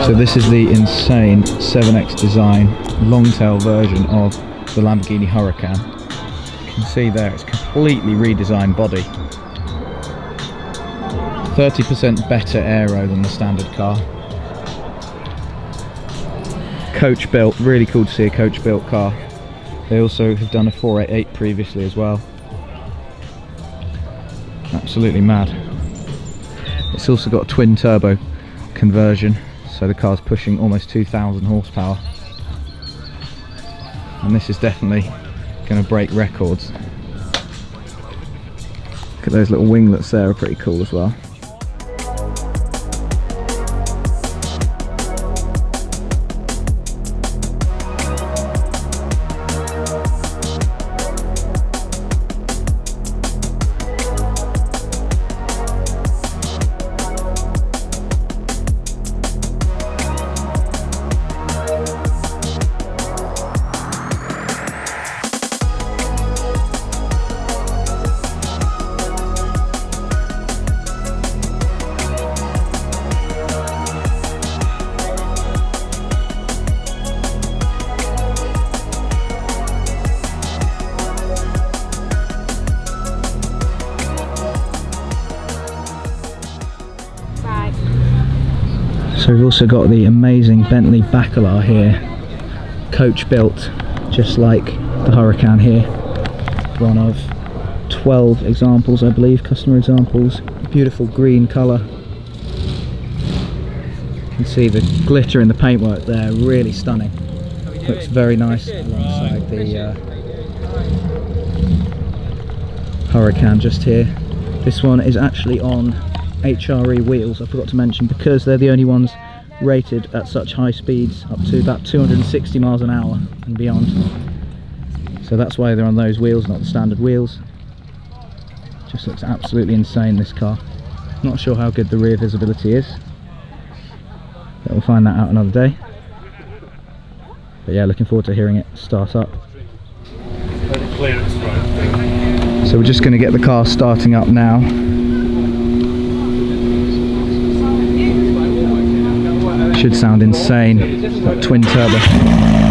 So this is the insane 7X design Longtail version of the Lamborghini Huracan. You can see there it's completely redesigned body. 30% better aero than the standard car. Coach built, really cool to see a coach built car. They also have done a 488 previously as well. Absolutely mad. It's also got a twin turbo conversion, so the car's pushing almost 2,000 horsepower. And this is definitely going to break records. Look at those little winglets there, are pretty cool as well. So we've also got the amazing Bentley Bacalar here, coach built, just like the Huracan here. One of 12 examples, I believe, customer examples. Beautiful green colour. You can see the glitter in the paintwork there, really stunning. Looks very nice alongside the Huracan just here. This one is actually on HRE wheels, I forgot to mention, because they're the only ones rated at such high speeds, up to about 260 miles an hour and beyond. So that's why they're on those wheels, not the standard wheels. Just looks absolutely insane, this car. Not sure how good the rear visibility is, but we'll find that out another day. But yeah, looking forward to hearing it start up. So we're just going to get the car starting up now. Should sound insane, that twin turbo.